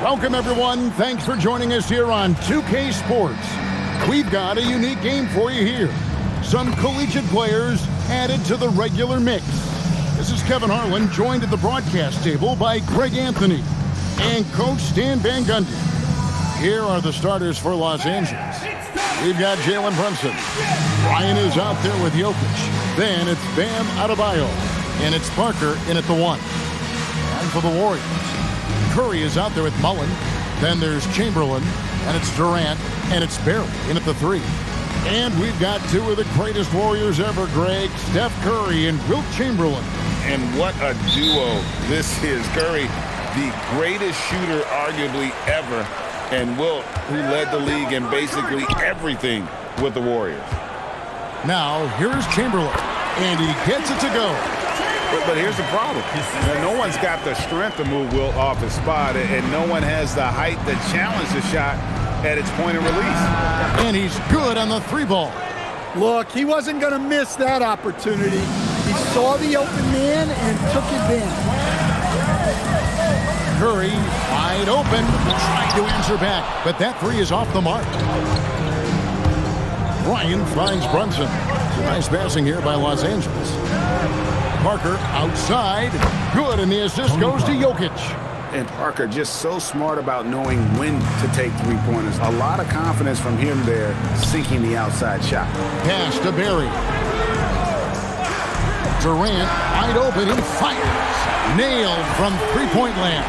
Welcome, everyone. Thanks for joining us here on 2K Sports. We've got a unique game for you here. Some collegiate players added to the regular mix. This is Kevin Harlan, joined at the broadcast table by Greg Anthony and Coach Stan Van Gundy. Here are the starters for Los Angeles. We've got Jalen Brunson. Ryan is out there with Jokic. Then it's Bam Adebayo. And it's Parker in at the 1. And for the Warriors, Curry is out there with Mullen. Then there's Chamberlain. And it's Durant. And it's Barry in at the 3. And we've got two of the greatest Warriors ever, Greg. Steph Curry and Wilt Chamberlain. And what a duo this is. Curry, the greatest shooter arguably ever. And Wilt, who led the league in basically everything with the Warriors. Now, here's Chamberlain. And he gets it to go. But here's the problem. No one's got the strength to move Wilt off his spot, and no one has the height to challenge the shot at its point of release. And he's good on the 3-ball. Look, he wasn't going to miss that opportunity. He saw the open man and took advantage. Curry, wide open, trying to answer back, but that 3 is off the mark. Ryan finds Brunson. Nice passing here by Los Angeles. Parker outside. Good, and the assist goes to Jokic. And Parker just so smart about knowing when to take three-pointers. A lot of confidence from him there, sinking the outside shot. Pass to Barry. Durant, wide open, he fires. Nailed from three-point land.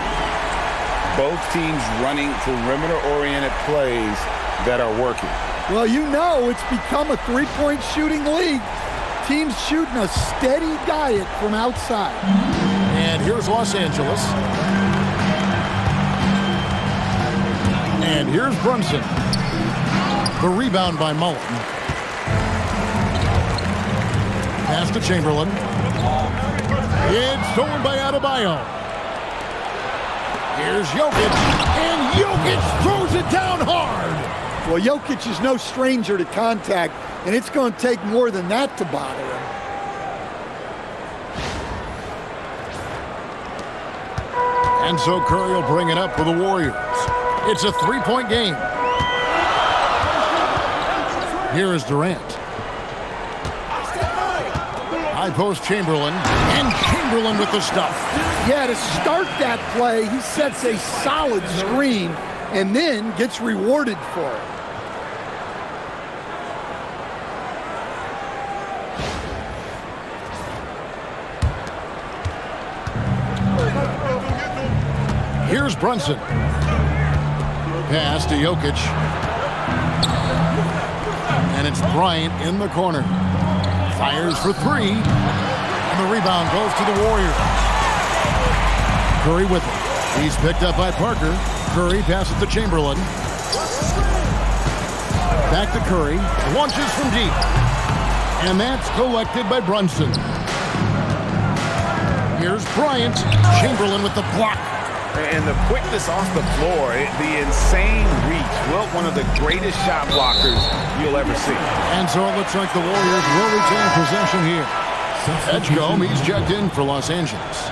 Both teams running perimeter-oriented plays that are working. Well, you know it's become a three-point shooting league. Teams shooting a steady diet from outside. And here's Los Angeles. And here's Brunson. The rebound by Mullen. Pass to Chamberlain. It's stolen by Adebayo. Here's Jokic. And Jokic throws it down hard. Well, Jokic is no stranger to contact, and it's going to take more than that to bother him. And so Curry will bring it up for the Warriors. It's a three-point game. Here is Durant. High post Chamberlain, and Chamberlain with the stuff. Yeah, to start that play, he sets a solid screen and then gets rewarded for it. Here's Brunson. Pass to Jokic. And it's Bryant in the corner. Fires for 3. And the rebound goes to the Warriors. Curry with it. He's picked up by Parker. Curry passes to Chamberlain. Back to Curry. Launches from deep. And that's collected by Brunson. Here's Bryant. Chamberlain with the block. And the quickness off the floor, the insane reach. Wilt, one of the greatest shot blockers you'll ever see. And so it looks like the Warriors will retain possession here. Edgecombe, he's checked in for Los Angeles.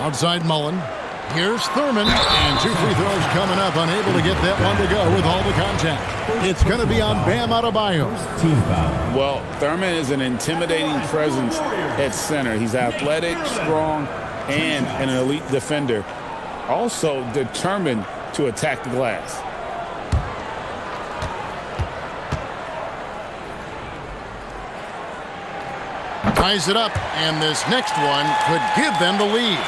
Outside Mullen. Here's Thurman, and 2 free throws coming up, unable to get that one to go with all the contact. It's going to be on Bam Adebayo. Well, Thurman is an intimidating presence at center. He's athletic, strong, and an elite defender. Also determined to attack the glass. Ties it up, and this next one could give them the lead.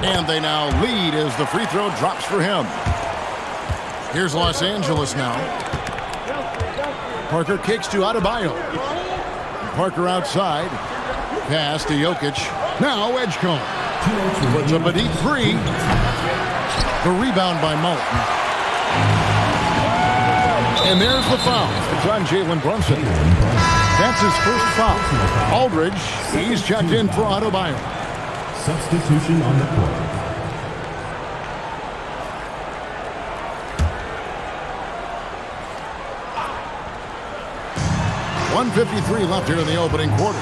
And they now lead as the free throw drops for him. Here's Los Angeles now. Parker kicks to Adebayo. Parker outside. Pass to Jokic. Now Edgecombe. Puts up a deep 3. The rebound by Mullen. And there's the foul. It's on Jalen Brunson. That's his first foul. Aldridge, he's checked in for Adebayo. Substitution on the court. .153 left here in the opening quarter.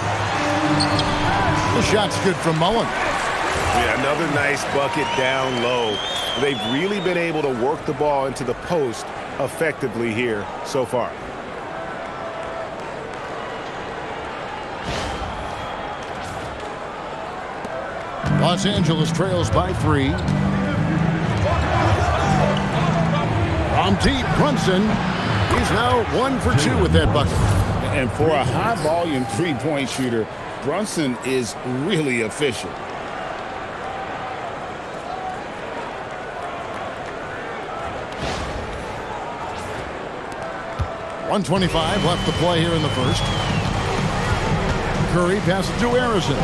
The shot's good from Mullen. Yeah, another nice bucket down low. They've really been able to work the ball into the post effectively here so far. Los Angeles trails by 3. From deep, Brunson. He's now 1 for 2 with that bucket. And for a high-volume three-point shooter, Brunson is really efficient. .125 left to play here in the first. Curry passes to Harrison.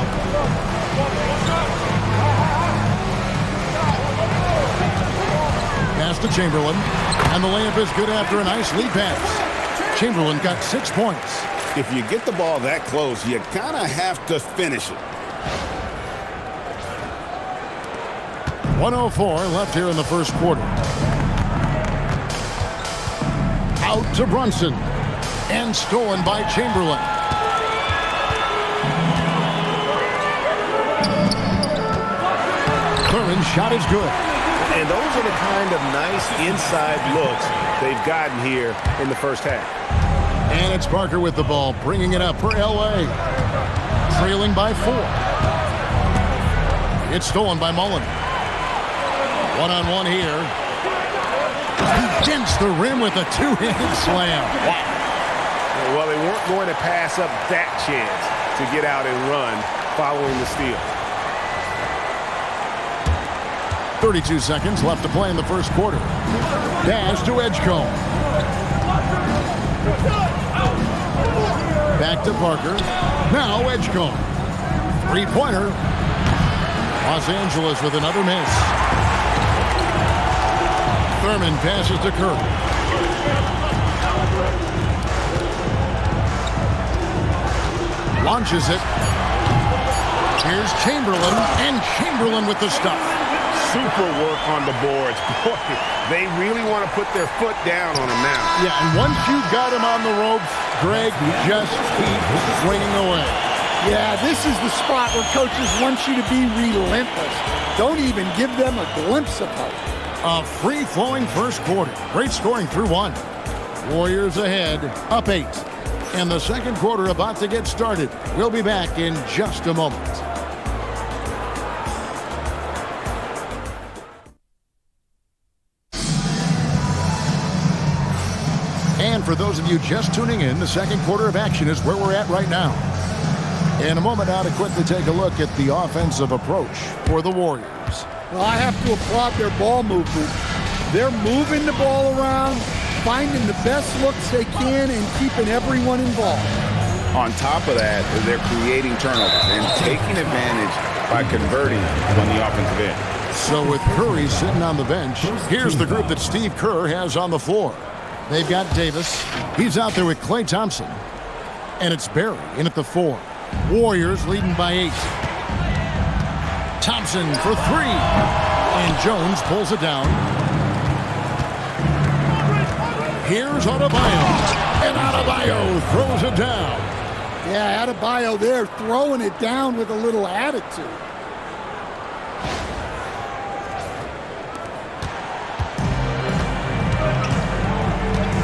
Pass to Chamberlain. And the layup is good after a nice lead pass. Chamberlain got 6 points. If you get the ball that close, you kind of have to finish it. 104 left here in the first quarter. Out to Brunson. And stolen by Chamberlain. Thurman's shot is good. And those are the kind of nice inside looks they've gotten here in the first half. And it's Parker with the ball, bringing it up for L.A. Trailing by 4. It's stolen by Mullen. One-on-one here. Against the rim with a two-handed slam. Wow. Well, they weren't going to pass up that chance to get out and run following the steal. 32 seconds left to play in the first quarter. Dash to Edgecombe. Back to Parker. Now Edgecombe. Three-pointer. Los Angeles with another miss. Thurman passes to Curry. Launches it. Here's Chamberlain, and Chamberlain with the stuff. Super work on the boards. Boy, they really want to put their foot down on him now. Yeah, and once you've got him on the ropes, Greg, just keep swinging away. Yeah, this is the spot where coaches want you to be relentless. Don't even give them a glimpse of hope. A free-flowing first quarter. Great scoring through 1. Warriors ahead, up 8. And the second quarter about to get started. We'll be back in just a moment. And for those of you just tuning in, the second quarter of action is where we're at right now. In a moment now to quickly take a look at the offensive approach for the Warriors. Well, I have to applaud their ball movement. They're moving the ball around, finding the best looks they can, and keeping everyone involved. On top of that, they're creating turnovers and taking advantage by converting on the offensive end. So with Curry sitting on the bench, here's the group that Steve Kerr has on the floor. They've got Davis. He's out there with Klay Thompson. And it's Barry in at the 4. Warriors leading by 8. Thompson for 3. And Jones pulls it down. Here's Adebayo. And Adebayo throws it down. Yeah, Adebayo there throwing it down with a little attitude.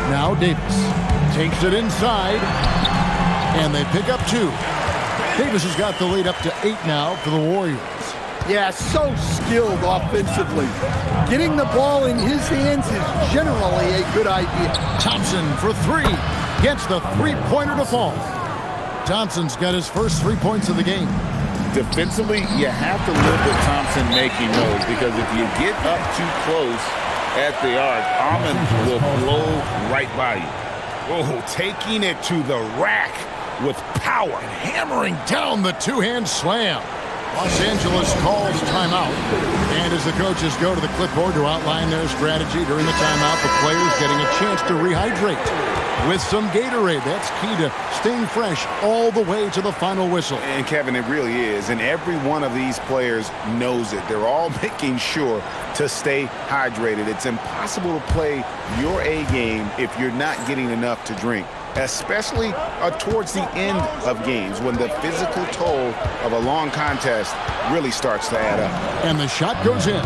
Now Davis takes it inside, and they pick up 2. Davis has got the lead up to 8 now for the Warriors. Yeah, so skilled offensively. Getting the ball in his hands is generally a good idea. Thompson for 3. Gets the three-pointer to fall. Thompson's got his first 3 points of the game. Defensively, you have to live with Thompson making those, because if you get up too close at the arc, Almond will blow right by you. Oh, taking it to the rack with power. And hammering down the two-hand slam. Los Angeles calls timeout. And as the coaches go to the clipboard to outline their strategy during the timeout, the players getting a chance to rehydrate. with some Gatorade. That's key to staying fresh all the way to the final whistle. And Kevin, it really is. And every one of these players knows it. They're all making sure to stay hydrated. It's impossible to play your A game if you're not getting enough to drink, especially towards the end of games when the physical toll of a long contest really starts to add up. And the shot goes in.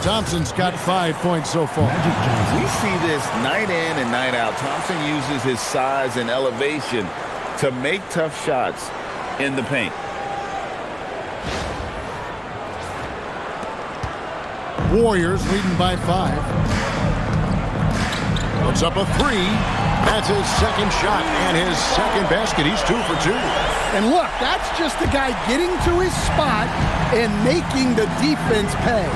Thompson's got 5 points so far. We see this night in and night out. Thompson uses his size and elevation to make tough shots in the paint. Warriors leading by 5. Puts up a 3. That's his second shot and his second basket. He's 2 for 2. And look, that's just the guy getting to his spot and making the defense pay.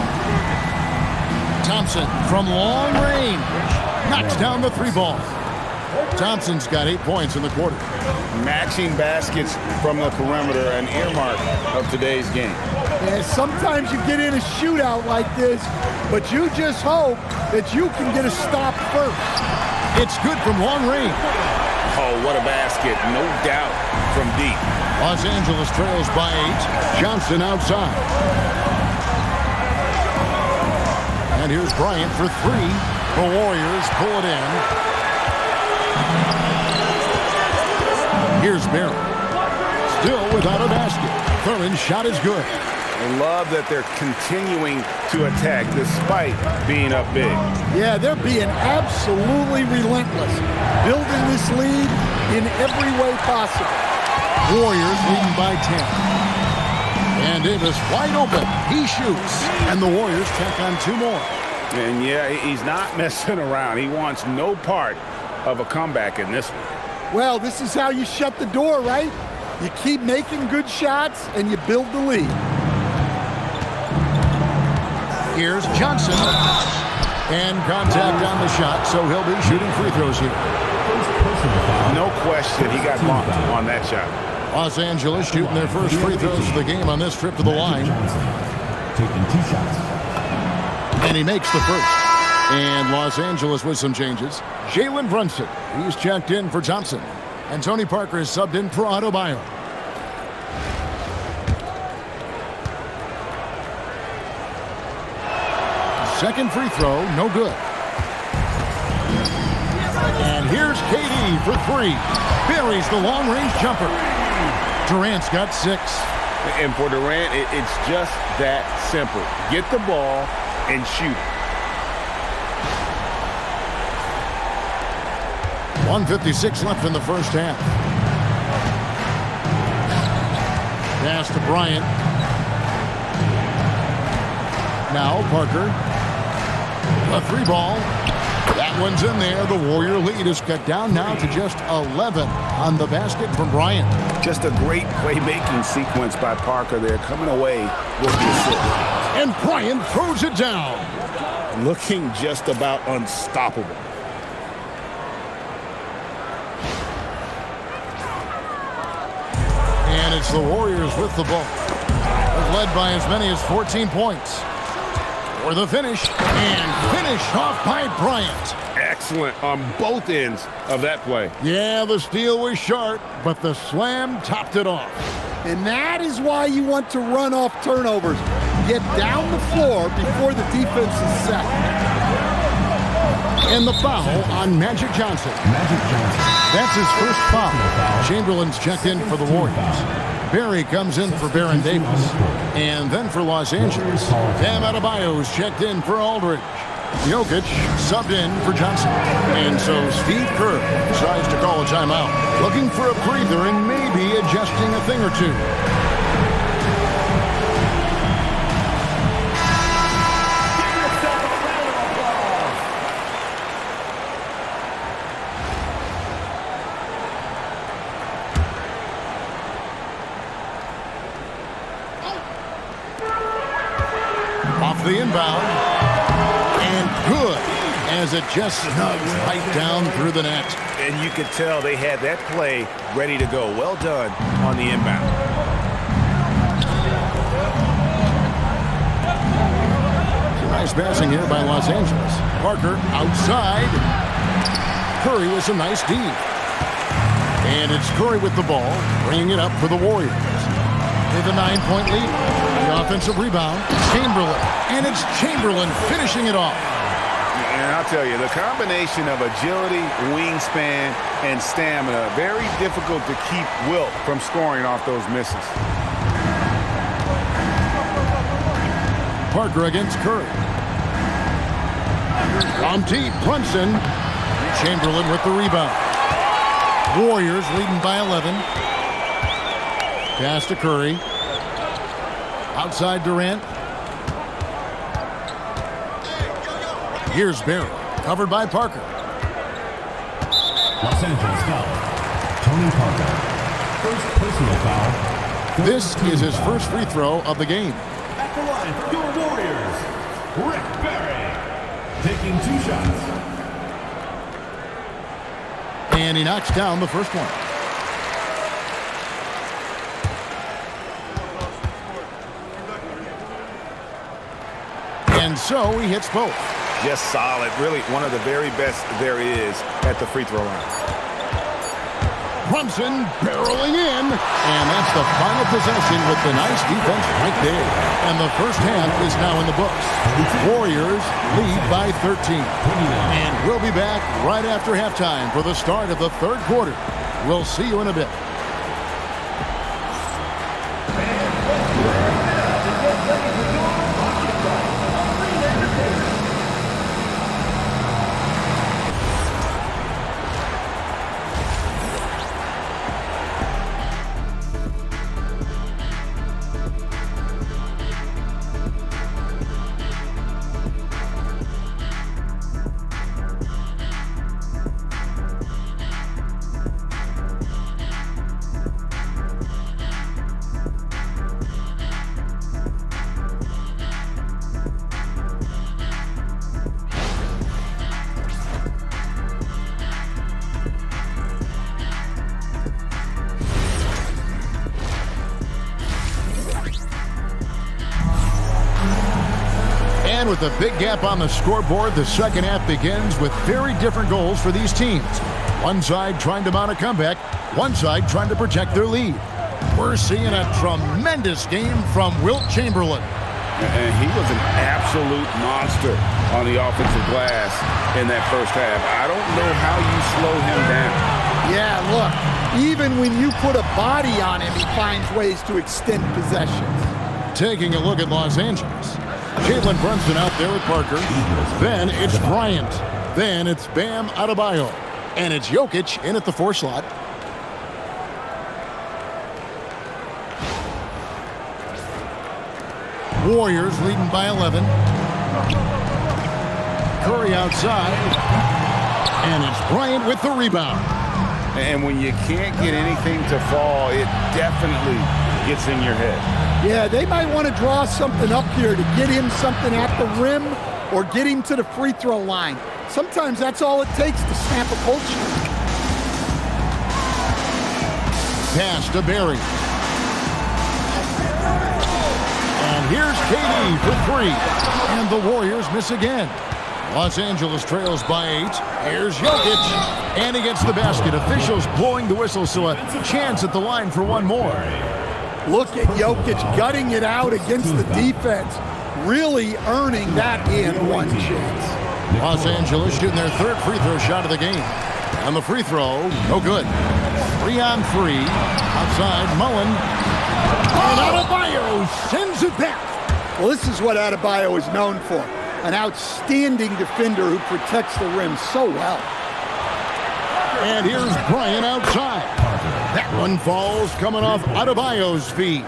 Thompson from long range knocks down the 3 ball. Thompson's got 8 points in the quarter. Matching baskets from the perimeter, an earmark of today's game. And sometimes you get in a shootout like this, but you just hope that you can get a stop first. It's good from long range. Oh, what a basket. No doubt from deep. Los Angeles trails by 8. Johnson outside. And here's Bryant for 3. The Warriors pull it in. Here's Barry. Still without a basket. Thurman's shot is good. I love that they're continuing to attack despite being up big. Yeah, they're being absolutely relentless, building this lead in every way possible. Warriors leading by 10. And Davis wide open. He shoots. And the Warriors tack on 2 more. And yeah, he's not messing around. He wants no part of a comeback in this one. Well, this is how you shut the door, right? You keep making good shots and you build the lead. Here's Johnson. And contact on the shot, so he'll be shooting free throws here. No question he got bumped on that shot. Los Angeles shooting their first free throws of the game on this trip to the line. Taking 2 shots. And he makes the first. And Los Angeles with some changes. Jalen Brunson, he's checked in for Thompson. And Tony Parker is subbed in for Adebayo. Second free throw, no good. And here's KD for 3. Buries the long-range jumper. Durant's got 6. And for Durant, it's just that simple. Get the ball and shoot. 1:56 left in the first half. Pass to Bryant. Now Parker. A 3 ball. That one's in there. The Warrior lead is cut down now to just 11 on the basket from Bryant. Just a great playmaking sequence by Parker there, coming away with the assist. And Bryant throws it down. Looking just about unstoppable. And it's the Warriors with the ball. They're led by as many as 14 points. For the finish, and finished off by Bryant. Excellent on both ends of that play. Yeah, the steal was sharp, but the slam topped it off. And that is why you want to run off turnovers. Get down the floor before the defense is set. And the foul on Magic Johnson. That's his first foul. Chamberlain's checked in for the Warriors. Barry comes in for Baron Davis. And then for Los Angeles, Bam Adebayo's checked in for Aldridge. Jokic subbed in for Johnson. And so Steve Kerr decides to call a timeout, looking for a breather and maybe adjusting a thing or two. Off the inbound, and good, as it just snugs right down through the net. And you could tell they had that play ready to go. Well done on the inbound. Nice passing here by Los Angeles. Parker outside. Curry is a nice D. And it's Curry with the ball, bringing it up for the Warriors. With a 9-point lead. The offensive rebound, Chamberlain. And it's Chamberlain finishing it off. And I'll tell you, the combination of agility, wingspan, and stamina, very difficult to keep Wilt from scoring off those misses. Parker against Curry. From deep, Brunson. Chamberlain with the rebound. Warriors leading by 11. Pass to Curry. Outside Durant. Here's Barry, covered by Parker. Los Angeles foul. Tony Parker. First personal foul. This is his first free throw of the game. At the line for your Warriors, Rick Barry. Taking 2 shots. And he knocks down the first one. And so he hits both. Just solid. Really one of the very best there is at the free throw line. Brunson barreling in. And that's the final possession with the nice defense right there. And the first half is now in the books. Warriors lead by 13. And we'll be back right after halftime for the start of the third quarter. We'll see you in a bit. And with a big gap on the scoreboard, the second half begins with very different goals for these teams. One side trying to mount a comeback, one side trying to protect their lead. We're seeing a tremendous game from Wilt Chamberlain. And he was an absolute monster on the offensive glass in that first half. I don't know how you slow him down. Yeah, look, even when you put a body on him, he finds ways to extend possessions. Taking a look at Los Angeles. Jalen Brunson out there with Parker. Then it's Bryant. Then it's Bam Adebayo. And it's Jokic in at the 4 slot. Warriors leading by 11. Curry outside. And it's Bryant with the rebound. And when you can't get anything to fall, it definitely gets in your head. Yeah, they might want to draw something up here to get him something at the rim or get him to the free throw line. Sometimes that's all it takes to snap a cold streak. Pass to Barry. And here's KD for 3. And the Warriors miss again. Los Angeles trails by 8. Here's Jokic. And he gets the basket. Officials blowing the whistle, so a chance at the line for one more. Look at Jokic gutting it out against the defense, really earning that and one chance. Los Angeles shooting their third free throw shot of the game. And the free throw, no good. 3 on 3. Outside, Mullen. And Adebayo sends it back. Well, this is what Adebayo is known for. An outstanding defender who protects the rim so well. And here's Bryant outside. That one falls coming off Adebayo's feet.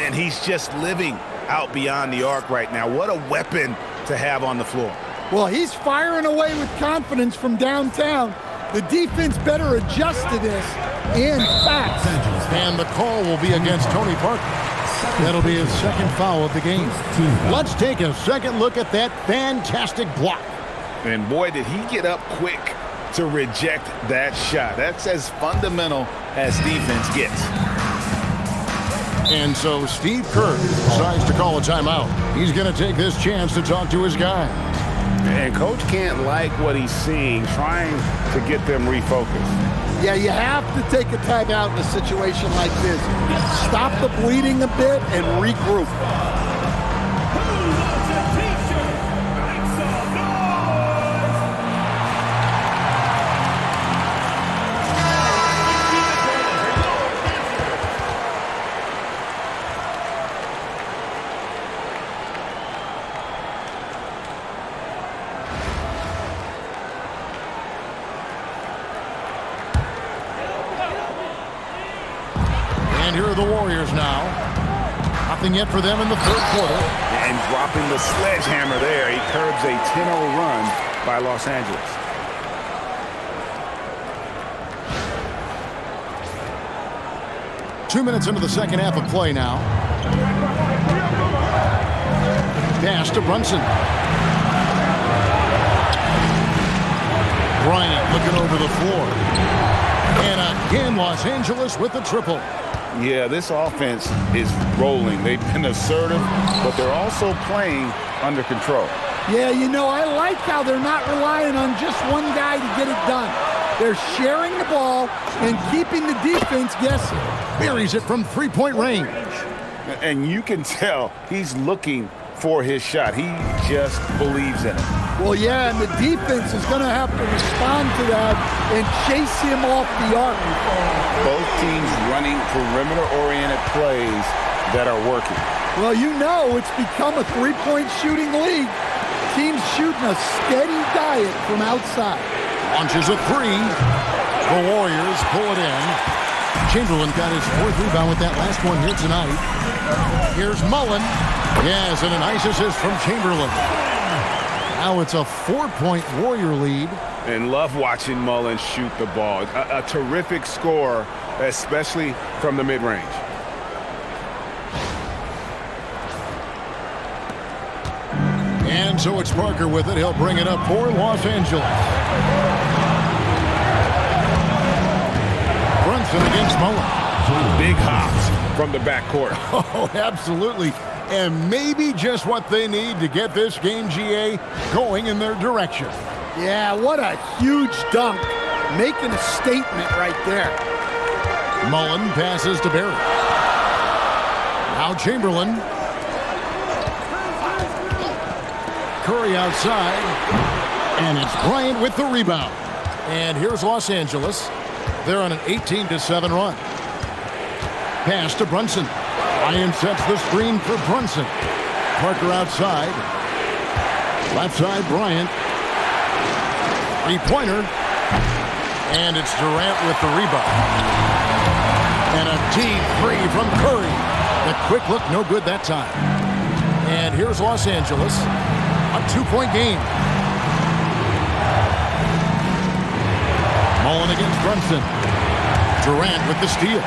And he's just living out beyond the arc right now. What a weapon to have on the floor. Well, he's firing away with confidence from downtown. The defense better adjust to this and fast. And the call will be against Tony Parker. That'll be his second foul of the game. Let's take a second look at that fantastic block. And boy, did he get up quick to reject that shot. That's as fundamental as defense gets. And so Steve Kerr decides to call a timeout. He's going to take this chance to talk to his guy. And coach can't like what he's seeing, trying to get them refocused. Yeah, you have to take a timeout in a situation like this. Stop the bleeding a bit and regroup. And here are the Warriors now. Nothing yet for them in the third quarter. And dropping the sledgehammer there, he curbs a 10-0 run by Los Angeles. Two minutes into the second half of play now. Pass to Brunson. Bryant looking over the floor. And again, Los Angeles with the triple. Yeah, this offense is rolling. They've been assertive, but they're also playing under control. Yeah, you know, I like how they're not relying on just one guy to get it done. They're sharing the ball and keeping the defense guessing. Buries it from three-point range. And you can tell he's looking for his shot. He just believes in it. Well, yeah, and the defense is going to have to respond to that and chase him off the arc. Both teams running perimeter-oriented plays that are working. Well, you know it's become a three-point shooting league. Teams shooting a steady diet from outside. Launches a three. The Warriors pull it in. Chamberlain got his fourth rebound with that last one here tonight. Here's Mullen. Yes, and a nice assist from Chamberlain. Now it's a 4-point Warrior lead. And love watching Mullen shoot the ball. A terrific score, especially from the mid-range. And so it's Parker with it. He'll bring it up for Los Angeles. Brunson against Mullen. Big hops from the backcourt. Oh, absolutely. And maybe just what they need to get this game, GA, going in their direction. Yeah, what a huge dunk. Making a statement right there. Mullen passes to Barry. Now Chamberlain. Curry outside. And it's Bryant with the rebound. And here's Los Angeles. They're on an 18-7 run. Pass to Brunson. Ryan sets the screen for Brunson. Parker outside. Left side, Bryant. Three-pointer. And it's Durant with the rebound. And a deep three from Curry. The quick look, no good that time. And here's Los Angeles. A 2-point game. Mullen against Brunson. Durant with the steal.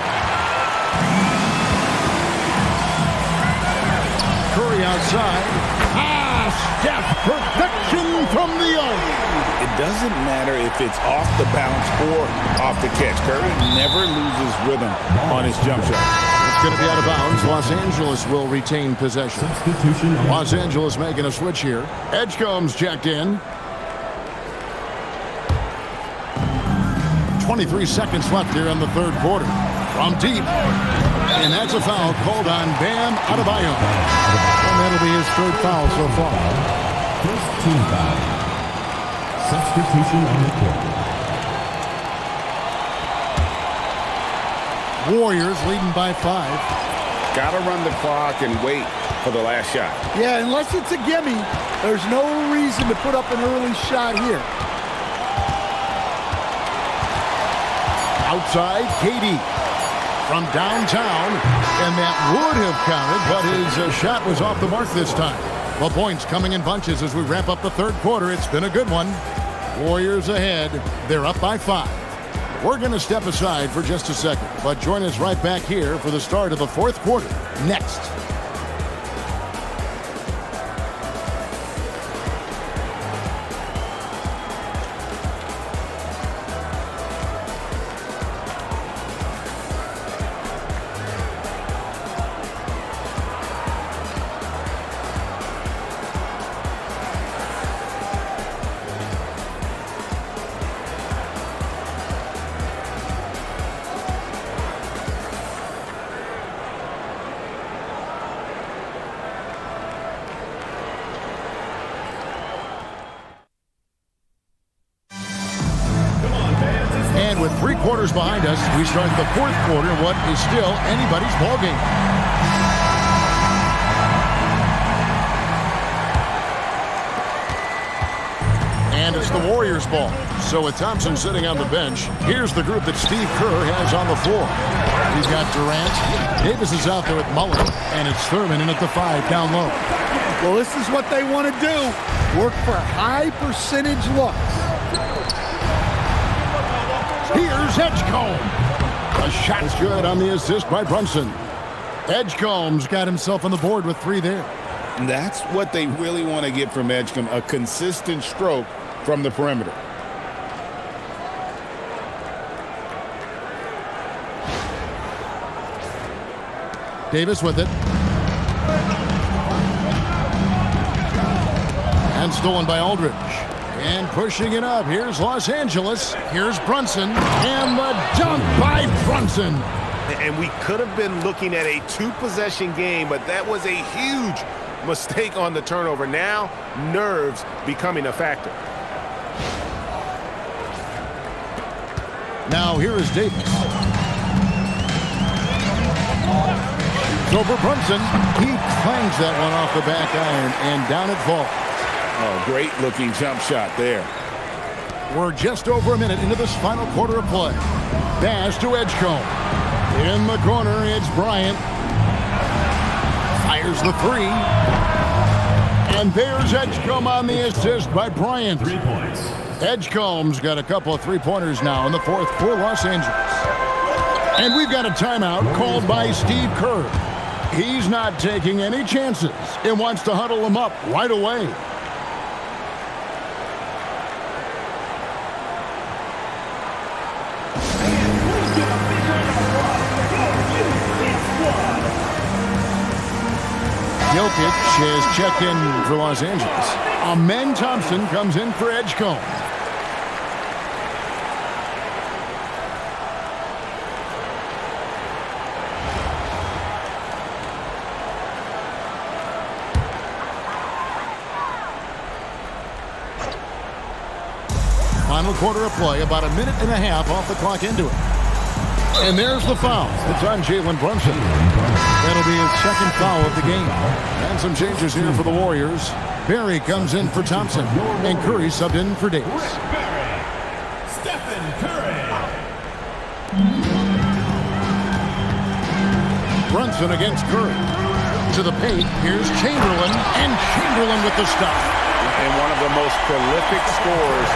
Curry outside. Steph, perfection from the arc. It doesn't matter if it's off the bounce or off the catch. Curry never loses rhythm on his jump shot. It's going to be out of bounds. Los Angeles will retain possession. Substitution. Los Angeles making a switch here. Edgecombe's checked in. 23 seconds left here in the third quarter. From deep. And that's a foul called on Bam Adebayo. And that'll be his third foul so far. First team foul. Substitution on the court. Warriors leading by 5. Got to run the clock and wait for the last shot. Yeah, unless it's a gimme, there's no reason to put up an early shot here. Outside, KD from downtown, and that would have counted, but his shot was off the mark this time. Well, points coming in bunches as we wrap up the third quarter. It's been a good one. Warriors ahead. They're up by 5. We're going to step aside for just a second, but join us right back here for the start of the fourth quarter next. With 3 quarters behind us, we start the 4th quarter, what is still anybody's ballgame. And it's the Warriors' ball. So with Thompson sitting on the bench, here's the group that Steve Kerr has on the floor. He's got Durant. Davis is out there with Mullen. And it's Thurman in at the 5 down low. Well, this is what they want to do. Work for high percentage looks. Here's Edgecombe. A shot's good on the assist by Brunson. Edgecombe's got himself on the board with 3 there. That's what they really want to get from Edgecombe, a consistent stroke from the perimeter. Davis with it. And stolen by Aldridge. And pushing it up. Here's Los Angeles. Here's Brunson. And the dunk by Brunson. And we could have been looking at a 2-possession game, but that was a huge mistake on the turnover. Now, nerves becoming a factor. Now here is Davis. Over Brunson. He clangs that one off the back iron, and down it falls. Oh, great looking jump shot there. We're just over a minute into this final quarter of play. Pass to Edgecombe. In the corner, it's Bryant. Fires the 3. And there's Edgecombe on the assist by Bryant. 3 points. Edgecombe's got a couple of 3-pointers now in the 4th for Los Angeles. And we've got a timeout called by Steve Kerr. He's not taking any chances and wants to huddle them up right away. Jokic has checked in for Los Angeles. Amen Thompson comes in for Edgecombe. Final quarter of play, about a minute and a half off the clock into it. And there's the foul. It's on Jalen Brunson. That'll be his 2nd foul of the game. And some changes here for the Warriors. Barry comes in for Thompson. And Curry subbed in for Davis. Stephen Curry. Brunson against Curry. To the paint, here's Chamberlain. And Chamberlain with the stop. And one of the most prolific scorers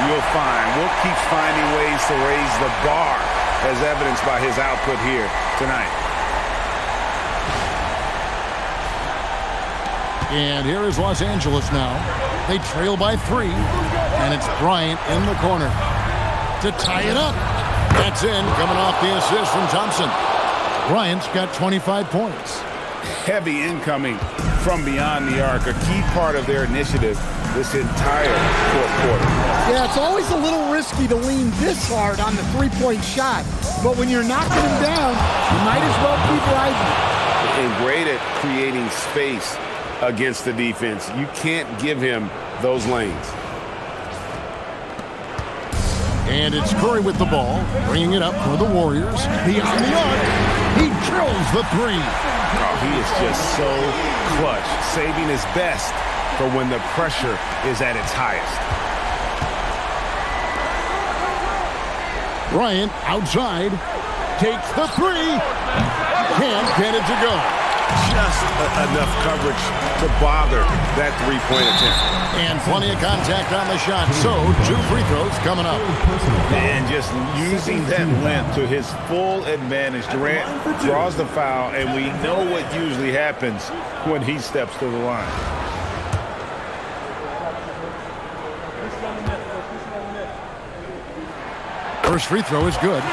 you'll find. Will keep finding ways to raise the bar, as evidenced by his output here tonight. And here is Los Angeles now. They trail by 3. And it's Bryant in the corner to tie it up. That's in, coming off the assist from Thompson. Bryant's got 25 points. Heavy incoming from beyond the arc, a key part of their initiative this entire 4th quarter. Yeah, it's always a little risky to lean this hard on the 3-point shot. But when you're knocking him down, you might as well keep riding. And great at creating space against the defense. You can't give him those lanes. And it's Curry with the ball, bringing it up for the Warriors. Beyond the arc, he drills the 3. Oh, he is just so clutch, saving his best for when the pressure is at its highest. Bryant outside, takes the 3. Can't get it to go. Just enough coverage to bother that 3-point attempt. And plenty of contact on the shot, so 2 free throws coming up. And just using that length to his full advantage. Durant draws the foul, and we know what usually happens when he steps to the line. First free throw is good.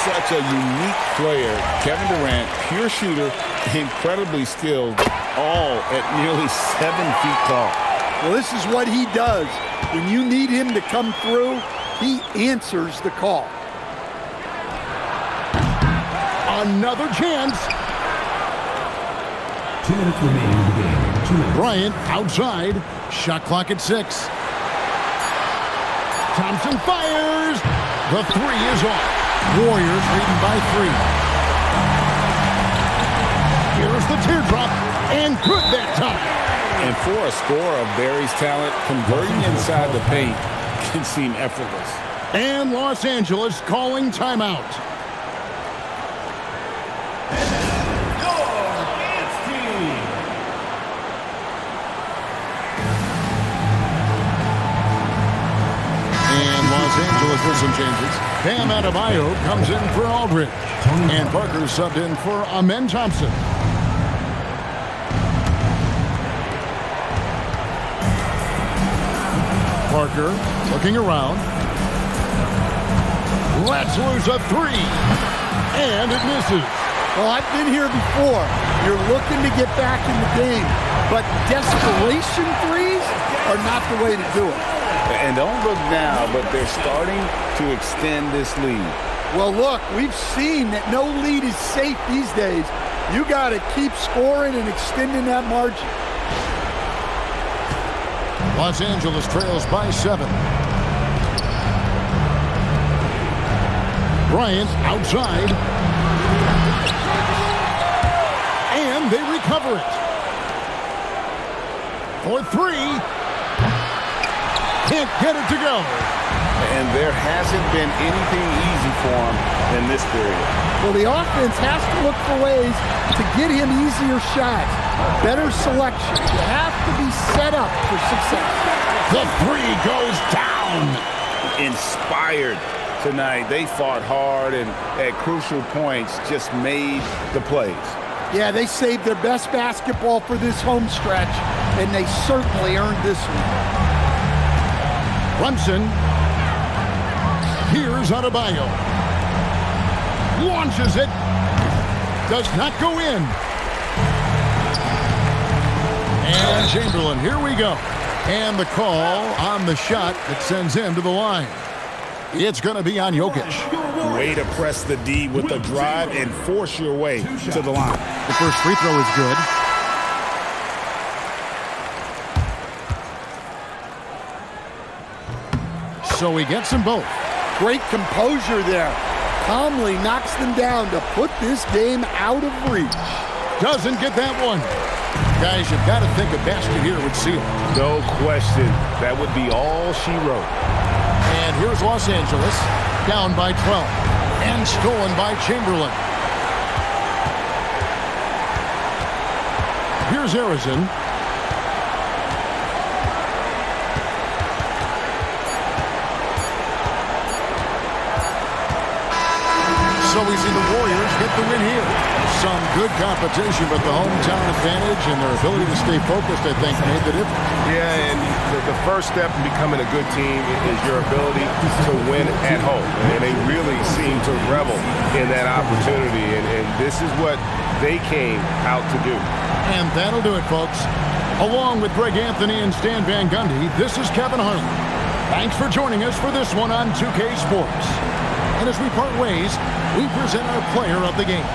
Such a unique player. Kevin Durant, pure shooter, incredibly skilled, all at nearly 7 feet tall. Well, this is what he does. When you need him to come through, he answers the call. Another chance. 2 minutes remaining in the game. 2 minutes. Bryant outside. Shot clock at 6. Thompson fires. The three is off. Warriors leading by 3. Here's the teardrop, and good that time. And for a scorer of Barry's talent, converting inside the paint can seem effortless. And Los Angeles calling timeout. Los Angeles with some changes. Bam Adebayo comes in for Aldridge. And Parker subbed in for Amen Thompson. Parker looking around. Let's lose a 3. And it misses. Well, I've been here before. You're looking to get back in the game, but desperation threes are not the way to do it. And don't look now, but they're starting to extend this lead. Well, look, we've seen that no lead is safe these days. You got to keep scoring and extending that margin. Los Angeles trails by 7. Bryant outside. And they recover it. For 3. Can't get it to go. And there hasn't been anything easy for him in this period. Well, the offense has to look for ways to get him easier shots, better selection. You have to be set up for success. The 3 goes down. Inspired tonight. They fought hard and at crucial points just made the plays. Yeah, they saved their best basketball for this home stretch, and they certainly earned this one. Brunson. Here's Adebayo. Launches it. Does not go in. And Chamberlain, here we go. And the call on the shot that sends him to the line. It's going to be on Jokic. Way to press the D with the drive and force your way to the line. The first free throw is good. So he gets them both. Great composure there. Calmly knocks them down to put this game out of reach. Doesn't get that one. Guys, you've got to think a basket here would seal. No question. That would be all she wrote. And here's Los Angeles, down by 12. And stolen by Chamberlain. Here's Harrison. So we see the Warriors get the win here. Some good competition, but the hometown advantage and their ability to stay focused, I think, made the difference. Yeah, and the first step in becoming a good team is your ability to win at home. And they really seem to revel in that opportunity, and this is what they came out to do. And that'll do it, folks. Along with Greg Anthony and Stan Van Gundy, this is Kevin Harlan. Thanks for joining us for this one on 2K Sports. And as we part ways, we present our player of the game.